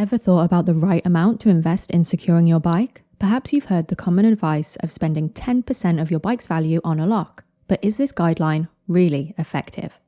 Ever thought about the right amount to invest in securing your bike? Perhaps you've heard the common advice of spending 10% of your bike's value on a lock. But is this guideline really effective?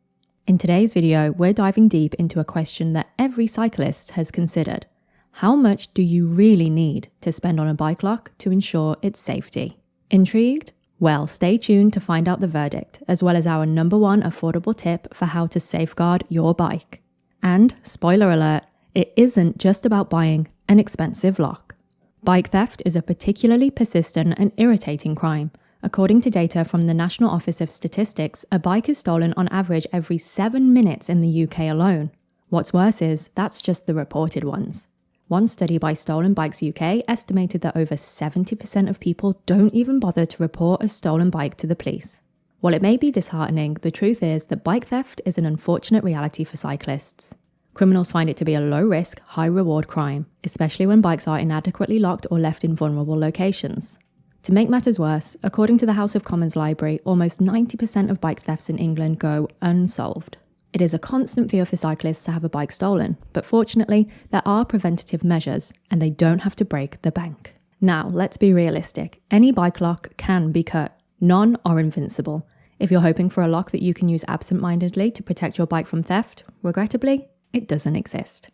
In today's video, we're diving deep into a question that every cyclist has considered. How much do you really need to spend on a bike lock to ensure its safety? Intrigued? Well, stay tuned to find out the verdict, as well as our #1 affordable tip for how to safeguard your bike. And, spoiler alert, it isn't just about buying an expensive lock. Bike theft is a particularly persistent and irritating crime. According to data from the National Office of Statistics, a bike is stolen on average every 7 minutes in the UK alone. What's worse is, that's just the reported ones. One study by Stolen Bikes UK estimated that over 70% of people don't even bother to report a stolen bike to the police. While it may be disheartening, the truth is that bike theft is an unfortunate reality for cyclists. Criminals find it to be a low-risk, high-reward crime, especially when bikes are inadequately locked or left in vulnerable locations. To make matters worse, according to the House of Commons Library, almost 90% of bike thefts in England go unsolved. It is a constant fear for cyclists to have a bike stolen, but fortunately, there are preventative measures, and they don't have to break the bank. Now, let's be realistic. Any bike lock can be cut. None are invincible. If you're hoping for a lock that you can use absent-mindedly to protect your bike from theft, regrettably, it doesn't exist.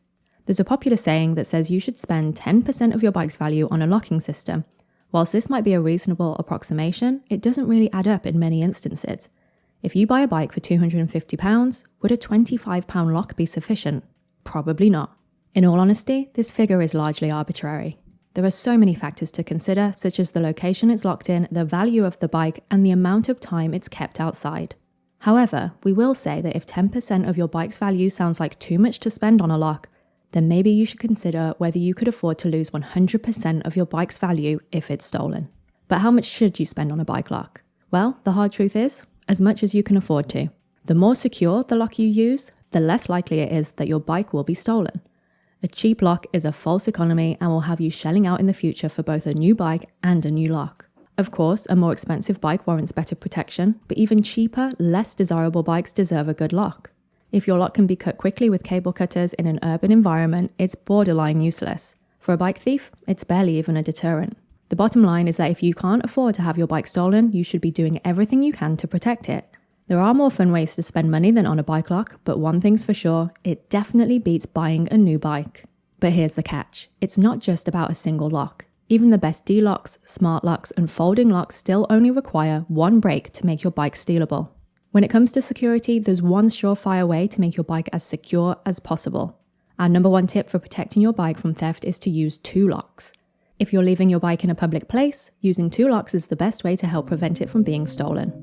There's a popular saying that says you should spend 10% of your bike's value on a locking system. Whilst this might be a reasonable approximation, it doesn't really add up in many instances. If you buy a bike for £250, would a £25 lock be sufficient? Probably not. In all honesty, this figure is largely arbitrary. There are so many factors to consider, such as the location it's locked in, the value of the bike, and the amount of time it's kept outside. However, we will say that if 10% of your bike's value sounds like too much to spend on a lock, then maybe you should consider whether you could afford to lose 100% of your bike's value if it's stolen. But how much should you spend on a bike lock? Well, the hard truth is, as much as you can afford to. The more secure the lock you use, the less likely it is that your bike will be stolen. A cheap lock is a false economy and will have you shelling out in the future for both a new bike and a new lock. Of course, a more expensive bike warrants better protection, but even cheaper, less desirable bikes deserve a good lock. If your lock can be cut quickly with cable cutters in an urban environment, it's borderline useless. For a bike thief, it's barely even a deterrent. The bottom line is that if you can't afford to have your bike stolen, you should be doing everything you can to protect it. There are more fun ways to spend money than on a bike lock, but one thing's for sure, it definitely beats buying a new bike. But here's the catch. It's not just about a single lock. Even the best D-locks, smart locks, and folding locks still only require one break to make your bike stealable. When it comes to security, there's one surefire way to make your bike as secure as possible. Our #1 tip for protecting your bike from theft is to use 2 locks. If you're leaving your bike in a public place, using 2 locks is the best way to help prevent it from being stolen.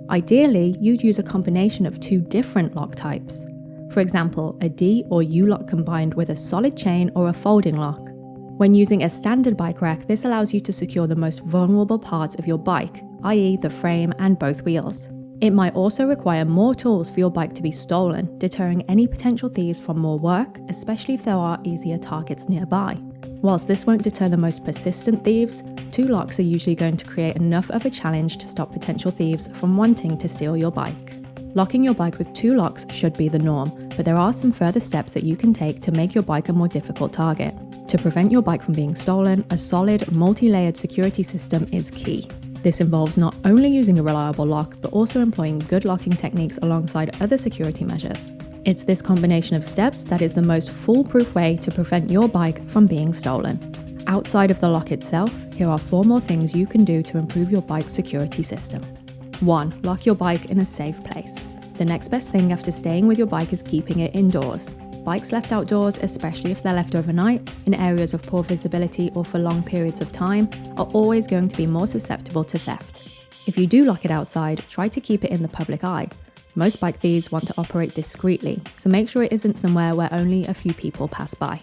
Ideally, you'd use a combination of 2 different lock types. For example, a D or U lock combined with a solid chain or a folding lock. When using a standard bike rack, this allows you to secure the most vulnerable parts of your bike, i.e. the frame and both wheels. It might also require more tools for your bike to be stolen, deterring any potential thieves from more work, especially if there are easier targets nearby. Whilst this won't deter the most persistent thieves, 2 locks are usually going to create enough of a challenge to stop potential thieves from wanting to steal your bike. Locking your bike with 2 locks should be the norm, but there are some further steps that you can take to make your bike a more difficult target. To prevent your bike from being stolen, a solid, multi-layered security system is key. This involves not only using a reliable lock, but also employing good locking techniques alongside other security measures. It's this combination of steps that is the most foolproof way to prevent your bike from being stolen. Outside of the lock itself, here are 4 more things you can do to improve your bike's security system. 1. Lock your bike in a safe place. The next best thing after staying with your bike is keeping it indoors. Bikes left outdoors, especially if they're left overnight, in areas of poor visibility or for long periods of time, are always going to be more susceptible to theft. If you do lock it outside, try to keep it in the public eye. Most bike thieves want to operate discreetly, so make sure it isn't somewhere where only a few people pass by.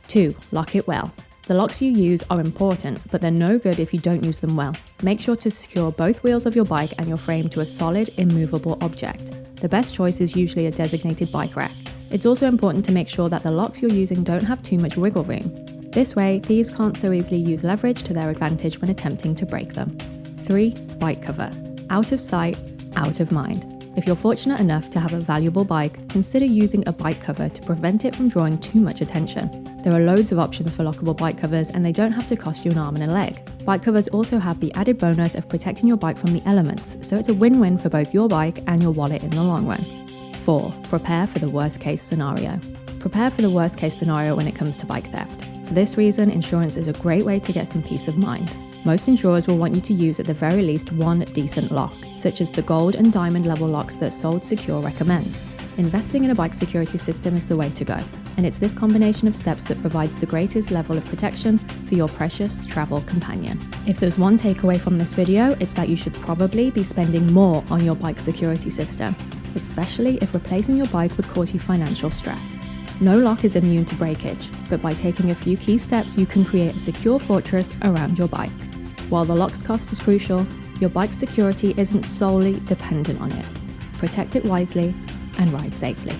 2. Lock it well. The locks you use are important, but they're no good if you don't use them well. Make sure to secure both wheels of your bike and your frame to a solid, immovable object. The best choice is usually a designated bike rack. It's also important to make sure that the locks you're using don't have too much wiggle room. This way, thieves can't so easily use leverage to their advantage when attempting to break them. 3. Bike cover. Out of sight, out of mind. If you're fortunate enough to have a valuable bike, consider using a bike cover to prevent it from drawing too much attention. There are loads of options for lockable bike covers, and they don't have to cost you an arm and a leg. Bike covers also have the added bonus of protecting your bike from the elements, so it's a win-win for both your bike and your wallet in the long run. 4. Prepare for the worst case scenario. Prepare for the worst case scenario when it comes to bike theft. For this reason, insurance is a great way to get some peace of mind. Most insurers will want you to use at the very least one decent lock, such as the gold and diamond level locks that Sold Secure recommends. Investing in a bike security system is the way to go, and it's this combination of steps that provides the greatest level of protection for your precious travel companion. If there's one takeaway from this video, it's that you should probably be spending more on your bike security system, especially if replacing your bike would cause you financial stress. No lock is immune to breakage, but by taking a few key steps, you can create a secure fortress around your bike. While the lock's cost is crucial, your bike's security isn't solely dependent on it. Protect it wisely and ride safely.